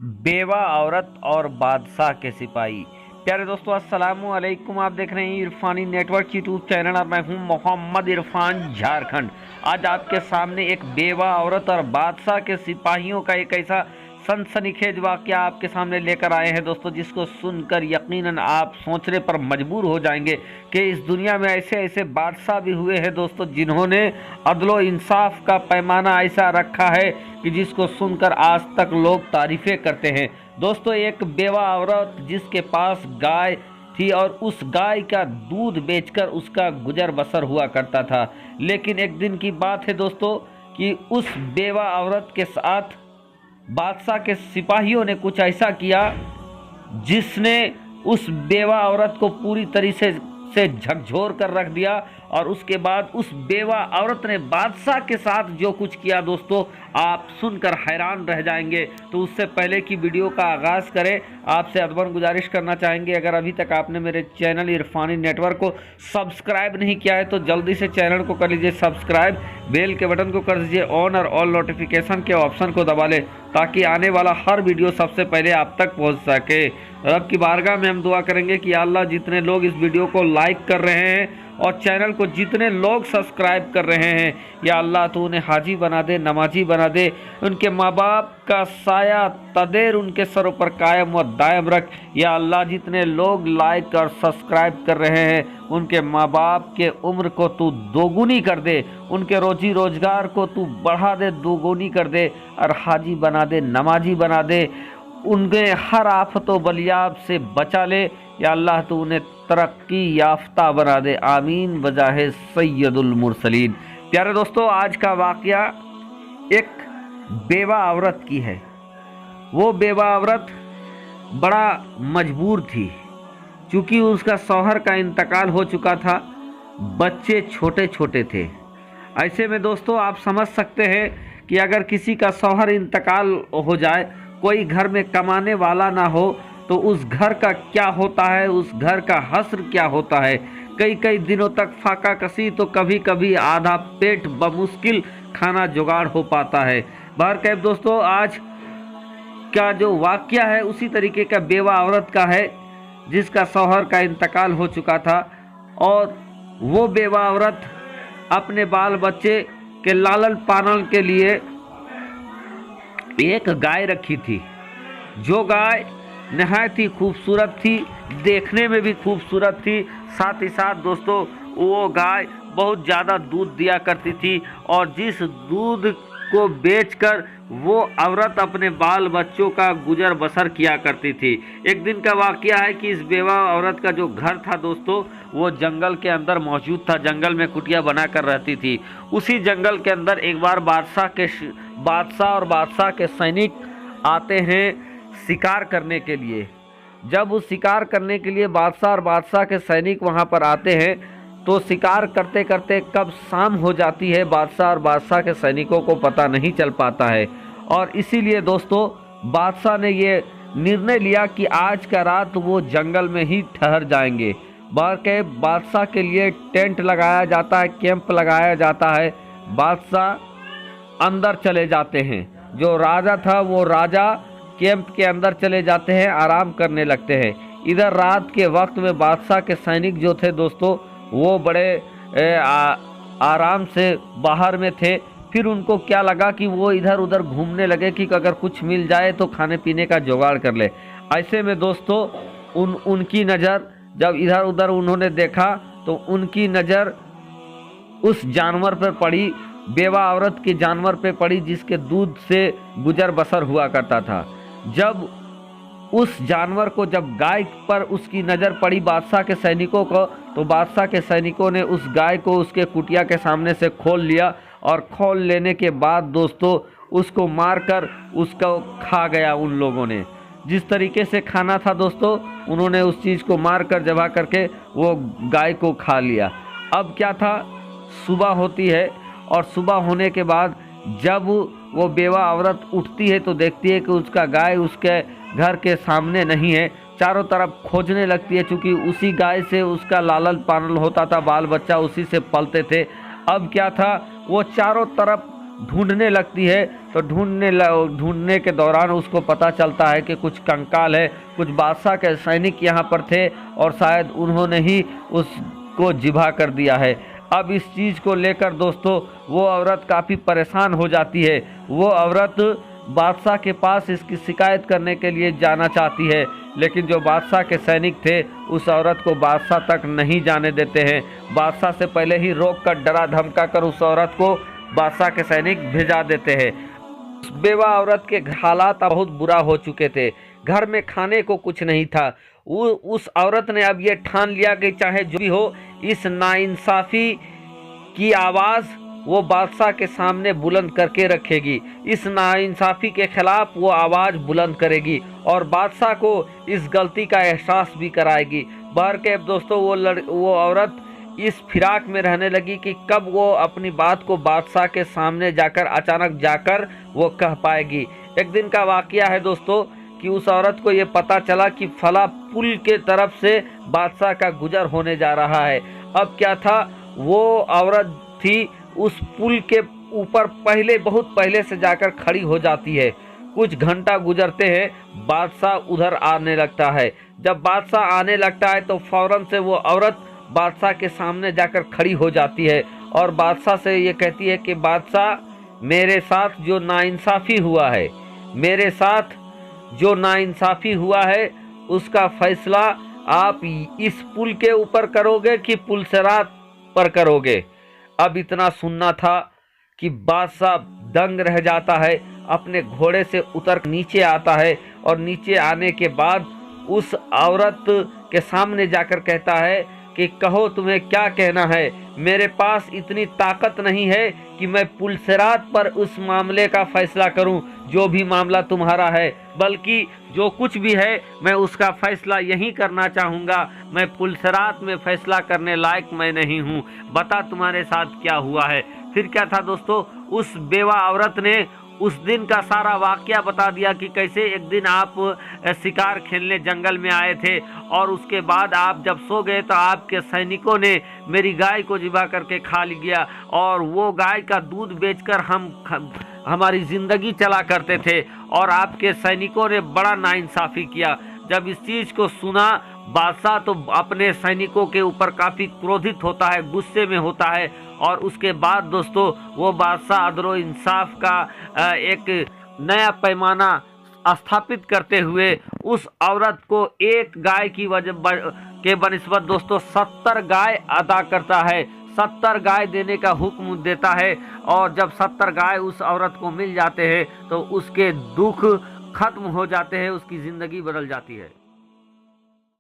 बेवा औरत और बादशाह के सिपाही। प्यारे दोस्तों, अस्सलामु अलैकुम। आप देख रहे हैं इरफानी नेटवर्क यूट्यूब चैनल और मैं हूं मोहम्मद इरफान, झारखंड। आज आपके सामने एक बेवा औरत और बादशाह के सिपाहियों का एक ऐसा सनसनीखेज वाकया आपके सामने लेकर आए हैं दोस्तों, जिसको सुनकर यकीनन आप सोचने पर मजबूर हो जाएंगे कि इस दुनिया में ऐसे ऐसे बादशाह भी हुए हैं दोस्तों, जिन्होंने अदलो इंसाफ का पैमाना ऐसा रखा है कि जिसको सुनकर आज तक लोग तारीफें करते हैं। दोस्तों, एक बेवा औरत जिसके पास गाय थी और उस गाय का दूध बेचकर उसका गुजर बसर हुआ करता था। लेकिन एक दिन की बात है दोस्तों कि उस बेवा औरत के साथ बादशाह के सिपाहियों ने कुछ ऐसा किया जिसने उस बेवा औरत को पूरी तरीके से झकझोर कर रख दिया। और उसके बाद उस बेवा औरत ने बादशाह के साथ जो कुछ किया दोस्तों, आप सुनकर हैरान रह जाएंगे। तो उससे पहले कि वीडियो का आगाज़ करें, आपसे अदबन गुजारिश करना चाहेंगे, अगर अभी तक आपने मेरे चैनल इरफानी नेटवर्क को सब्सक्राइब नहीं किया है तो जल्दी से चैनल को कर लीजिए सब्सक्राइब, बेल के बटन को कर दीजिए ऑन और ऑल नोटिफिकेशन के ऑप्शन को दबा लें ताकि आने वाला हर वीडियो सबसे पहले आप तक पहुंच सके। रब की बारगाह में हम दुआ करेंगे कि अल्लाह, जितने लोग इस वीडियो को लाइक कर रहे हैं और चैनल को जितने लोग सब्सक्राइब कर रहे हैं, या अल्लाह तो उन्हें हाजी बना दे, नमाजी बना दे, उनके माँ बाप का साया तदेर उनके सरों पर कायम व दायम रख। या अल्लाह, जितने लोग लाइक और सब्सक्राइब कर रहे हैं उनके माँ बाप के उम्र को तू दोगुनी कर दे, उनके रोजी रोजगार को तू बढ़ा दे, दोगुनी कर दे और हाजी बना दे, नमाजी बना दे, उनके हर आफत व बलियाब से बचा ले। या अल्लाह तो उन्हें तरक्की याफ्ता बना दे, आमीन बजाहे सैयदुल मुरसलीन। प्यारे दोस्तों, आज का वाकया एक बेवा औरत की है। वो बेवा औरत बड़ा मजबूर थी क्योंकि उसका शौहर का इंतकाल हो चुका था, बच्चे छोटे छोटे थे। ऐसे में दोस्तों आप समझ सकते हैं कि अगर किसी का शौहर इंतकाल हो जाए, कोई घर में कमाने वाला ना हो, तो उस घर का क्या होता है, उस घर का हस्र क्या होता है। कई कई दिनों तक फाका कसी, तो कभी कभी आधा पेट बमुश्किल खाना जुगाड़ हो पाता है। बहरकैफ दोस्तों, आज का जो वाकया है उसी तरीके का बेवा औरत का है जिसका शौहर का इंतकाल हो चुका था। और वो बेवा औरत अपने बाल बच्चे के लालन पालन के लिए एक गाय रखी थी, जो गाय नहायत ही खूबसूरत थी, देखने में भी खूबसूरत थी। साथ ही साथ दोस्तों वो गाय बहुत ज़्यादा दूध दिया करती थी और जिस दूध को बेचकर वो औरत अपने बाल बच्चों का गुजर बसर किया करती थी। एक दिन का वाकया है कि इस बेवा औरत का जो घर था दोस्तों, वो जंगल के अंदर मौजूद था, जंगल में कुटिया बना कर रहती थी। उसी जंगल के अंदर एक बार बादशाह और बादशाह के सैनिक आते हैं शिकार करने के लिए। जब वो शिकार करने के लिए बादशाह और बादशाह के सैनिक वहाँ पर आते हैं तो शिकार करते करते कब शाम हो जाती है, बादशाह और बादशाह के सैनिकों को पता नहीं चल पाता है। और इसीलिए दोस्तों बादशाह ने ये निर्णय लिया कि आज का रात वो जंगल में ही ठहर जाएंगे। बादशाह के लिए टेंट लगाया जाता है, कैंप लगाया जाता है। बादशाह अंदर चले जाते हैं, जो राजा था वो राजा कैंप के अंदर चले जाते हैं, आराम करने लगते हैं। इधर रात के वक्त में बादशाह के सैनिक जो थे दोस्तों, वो बड़े आराम से बाहर में थे। फिर उनको क्या लगा कि वो इधर उधर घूमने लगे कि अगर कुछ मिल जाए तो खाने पीने का जुगाड़ कर ले। ऐसे में दोस्तों उनकी नज़र जब इधर उधर उन्होंने देखा तो उनकी नज़र उस जानवर पर पड़ी, बेवा औरत के जानवर पे पड़ी जिसके दूध से गुजर बसर हुआ करता था। जब उस जानवर को, जब गाय पर उसकी नज़र पड़ी बादशाह के सैनिकों को, तो बादशाह के सैनिकों ने उस गाय को उसके कुटिया के सामने से खोल लिया। और खोल लेने के बाद दोस्तों उसको मारकर उसको खा गया उन लोगों ने। जिस तरीके से खाना था दोस्तों, उन्होंने उस चीज़ को मार कर जबा करके वो गाय को खा लिया। अब क्या था, सुबह होती है और सुबह होने के बाद जब वो बेवा औरत उठती है तो देखती है कि उसका गाय उसके घर के सामने नहीं है। चारों तरफ खोजने लगती है, क्योंकि उसी गाय से उसका लालन पालन होता था, बाल बच्चा उसी से पलते थे। अब क्या था, वो चारों तरफ ढूंढने लगती है तो ढूंढने के दौरान उसको पता चलता है कि कुछ कंकाल है, कुछ बादशाह के सैनिक यहाँ पर थे और शायद उन्होंने ही उसको जिबा कर दिया है। अब इस चीज़ को लेकर दोस्तों वो औरत काफ़ी परेशान हो जाती है। वो औरत बादशाह के पास इसकी शिकायत करने के लिए जाना चाहती है, लेकिन जो बादशाह के सैनिक थे उस औरत को बादशाह तक नहीं जाने देते हैं। बादशाह से पहले ही रोक कर डरा धमका कर उस औरत को बादशाह के सैनिक भेजा देते हैं। उस बेवा औरत के हालात बहुत बुरा हो चुके थे, घर में खाने को कुछ नहीं था। उस औरत ने अब ये ठान लिया कि चाहे जो भी हो, इस नाइंसाफ़ी की आवाज़ वो बादशाह के सामने बुलंद करके रखेगी। इस नाइंसाफ़ी के खिलाफ वो आवाज़ बुलंद करेगी और बादशाह को इस गलती का एहसास भी कराएगी। बहर के दोस्तों वो औरत इस फिराक में रहने लगी कि कब वो अपनी बात को बादशाह के सामने जाकर अचानक जाकर वो कह पाएगी। एक दिन का वाकया है दोस्तों कि उस औरत को ये पता चला कि फला पुल के तरफ से बादशाह का गुजर होने जा रहा है। अब क्या था, वो औरत थी उस पुल के ऊपर बहुत पहले से जाकर खड़ी हो जाती है। कुछ घंटा गुजरते हैं, बादशाह उधर आने लगता है। जब बादशाह आने लगता है तो फौरन से वो औरत बादशाह के सामने जाकर खड़ी हो जाती है और बादशाह से ये कहती है कि बादशाह, मेरे साथ जो नाइंसाफ़ी हुआ है, मेरे साथ जो नाइंसाफ़ी हुआ है उसका फैसला आप इस पुल के ऊपर करोगे कि पुल से रात पर करोगे। अब इतना सुनना था कि बादशाह दंग रह जाता है, अपने घोड़े से उतर नीचे आता है और नीचे आने के बाद उस औरत के सामने जाकर कहता है कि कहो तुम्हें क्या कहना है। मेरे पास इतनी ताकत नहीं है कि मैं पुलसरात पर उस मामले का फैसला करूं, जो भी मामला तुम्हारा है, बल्कि जो कुछ भी है मैं उसका फैसला यहीं करना चाहूँगा। मैं पुलसरात में फैसला करने लायक मैं नहीं हूँ। बता तुम्हारे साथ क्या हुआ है। फिर क्या था दोस्तों, उस बेवा औरत ने उस दिन का सारा वाकया बता दिया कि कैसे एक दिन आप शिकार खेलने जंगल में आए थे और उसके बाद आप जब सो गए तो आपके सैनिकों ने मेरी गाय को ज़िबा करके खा लिया और वो गाय का दूध बेचकर हम हमारी ज़िंदगी चला करते थे और आपके सैनिकों ने बड़ा नाइंसाफ़ी किया। जब इस चीज़ को सुना बादशाह तो अपने सैनिकों के ऊपर काफ़ी क्रोधित होता है, गुस्से में होता है और उसके बाद दोस्तों वो बादशाह अदलो इंसाफ का एक नया पैमाना स्थापित करते हुए उस औरत को एक गाय की वजह के बनिस्बत दोस्तों 70 गाय अदा करता है, 70 गाय देने का हुक्म देता है। और जब 70 गाय उस औरत को मिल जाते हैं तो उसके दुख खत्म हो जाते हैं, उसकी ज़िंदगी बदल जाती है।